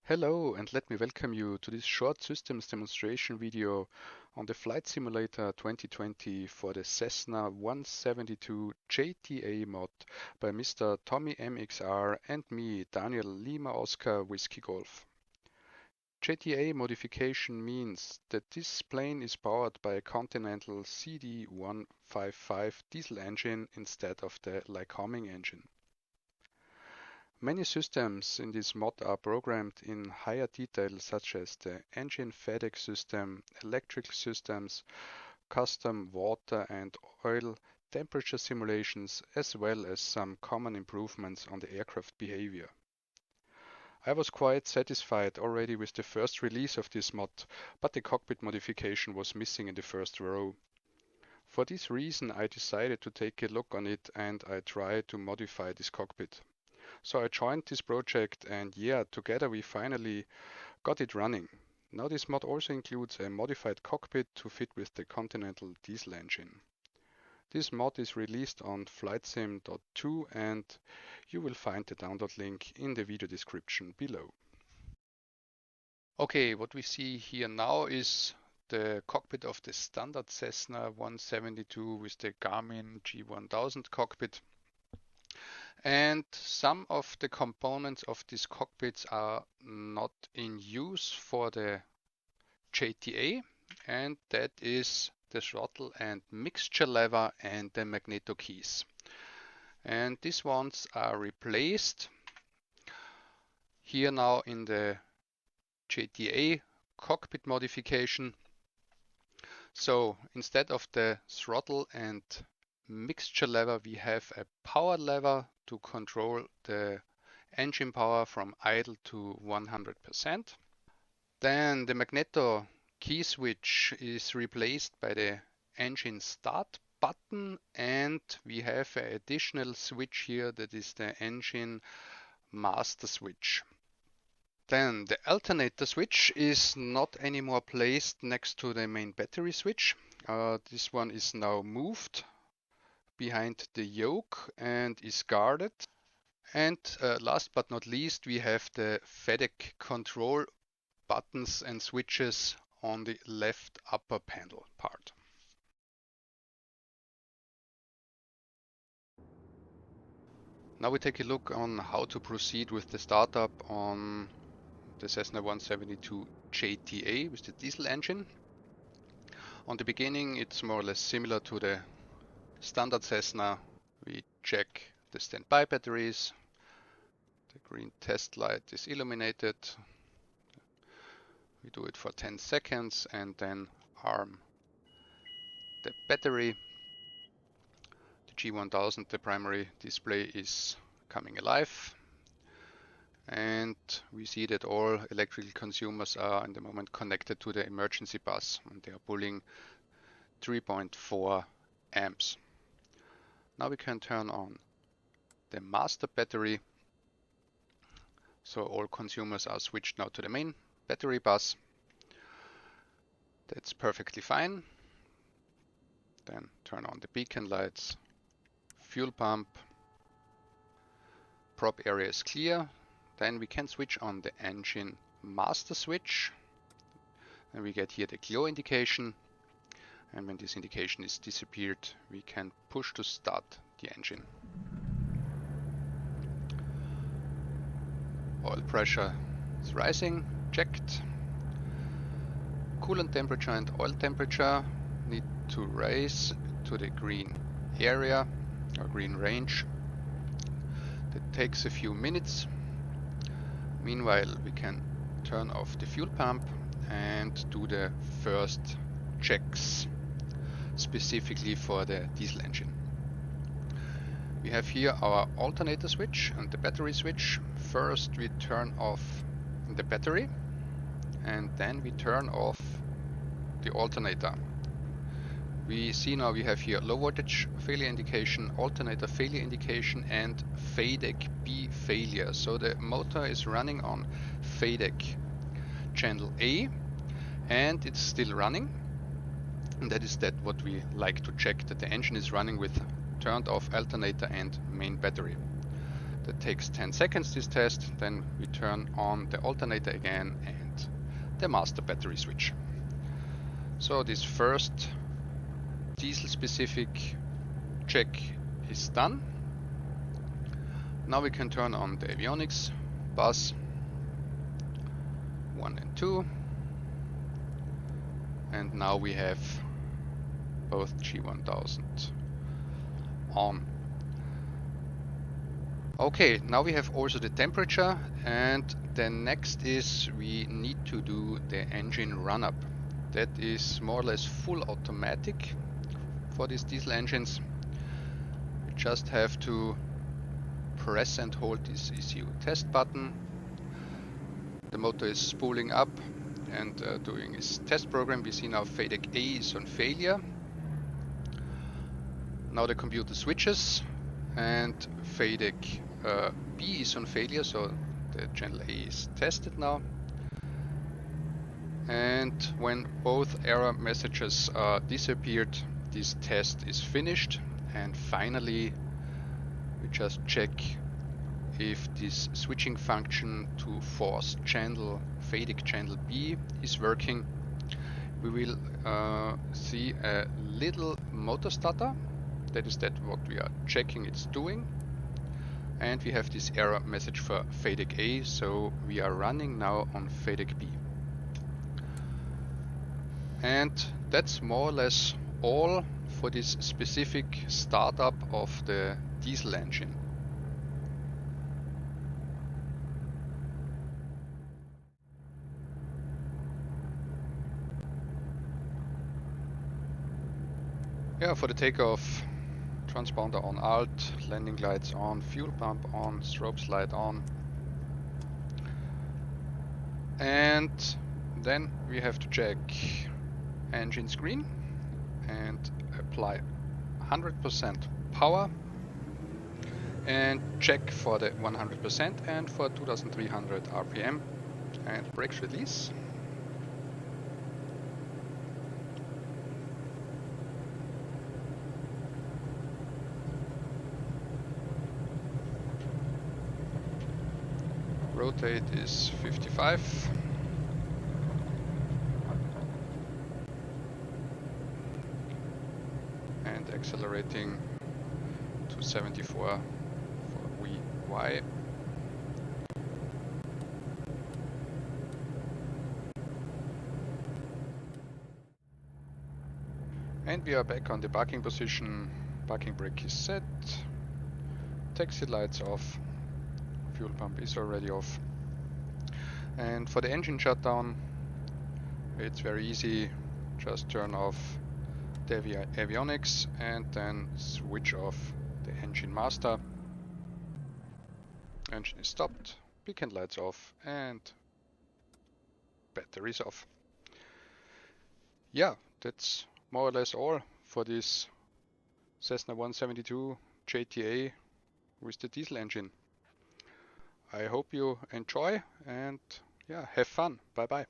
Hello, and let me welcome you to this short systems demonstration video on the Flightsimulator 2020 for the Cessna 172 JTA mod by Mr. TommyMxr and me, DanielLOWG Whiskey Golf. JTA modification means that this plane is powered by a Continental CD155 diesel engine instead of the Lycoming engine. Many systems in this mod are programmed in higher detail, such as the engine FedEx system, electrical systems, custom water and oil temperature simulations, as well as some common improvements on the aircraft behavior. I was quite satisfied already with the first release of this mod, but the cockpit modification was missing in the first row. For this reason, I decided to take a look on it and I tried to modify this cockpit. So I joined this project and yeah, together we finally got it running. Now this mod also includes a modified cockpit to fit with the Continental diesel engine. This mod is released on Flightsim.2 and you will find the download link in the video description below. Okay, what we see here now is the cockpit of the standard Cessna 172 with the Garmin G1000 cockpit. And some of the components of these cockpits are not in use for the JTA, and that is the throttle and mixture lever and the magneto keys. And these ones are replaced here now in the JTA cockpit modification. So instead of the throttle and mixture lever, we have a power lever to control the engine power from idle to 100%. Then the magneto key switch is replaced by the engine start button, and we have an additional switch here that is the engine master switch. Then the alternator switch is not anymore placed next to the main battery switch. This one is now moved behind the yoke and is guarded. And last but not least, we have the FedEx control buttons and switches on the left upper panel part. Now we take a look on how to proceed with the startup on the Cessna 172 JTA with the diesel engine. On the beginning, it's more or less similar to the standard Cessna. We check the standby batteries. The green test light is illuminated. We do it for 10 seconds and then arm the battery. The G1000, the primary display, is coming alive. And we see that all electrical consumers are in the moment connected to the emergency bus, and they are pulling 3.4 amps. Now we can turn on the master battery. So all consumers are switched now to the main battery bus. That's perfectly fine. Then turn on the beacon lights, fuel pump, prop area is clear. Then we can switch on the engine master switch. And we get here the glow indication. And when this indication is disappeared, we can push to start the engine. Oil pressure is rising, checked. Coolant temperature and oil temperature need to raise to the green area or green range. That takes a few minutes. Meanwhile, we can turn off the fuel pump and do the first checks specifically for the diesel engine. We have here our alternator switch and the battery switch. First we turn off the battery and then we turn off the alternator. We see now we have here low voltage failure indication, alternator failure indication and FADEC B failure. So the motor is running on FADEC channel A and it's still running. And that is what we like to check, that the engine is running with turned off alternator and main battery. That takes 10 seconds, this test. Then we turn on the alternator again and the master battery switch. So this first diesel specific check is done. Now we can turn on the avionics bus 1 and 2. And now we have both G1000 on. Okay, now we have also the temperature, and the next is we need to do the engine run-up. That is more or less full automatic for these diesel engines. We just have to press and hold this ECU test button. The motor is spooling up and doing its test program. We see now FADEC A is on failure. Now the computer switches and FADEC B is on failure, so the channel A is tested now. And when both error messages disappeared, this test is finished. And finally, we just check if this switching function to force channel FADEC channel B is working. We will see a little motor stutter. That is what we are checking it's doing. And we have this error message for FADEC A, so we are running now on FADEC B. And that's more or less all for this specific startup of the diesel engine. Yeah, for the takeoff, transponder on alt, landing lights on, fuel pump on, strobes light on. And then we have to check engine screen and apply 100% power and check for the 100% and for 2300 RPM and brakes release. Rotate is 55. And accelerating to 74 for VY. And we are back on the parking position. Parking brake is set. Taxi lights off. Fuel pump is already off. And for the engine shutdown, it's very easy. Just turn off the avionics and then switch off the engine master. Engine is stopped, beacon lights off, and batteries off. Yeah, that's more or less all for this Cessna 172 JTA with the diesel engine. I hope you enjoy and yeah, have fun. Bye bye.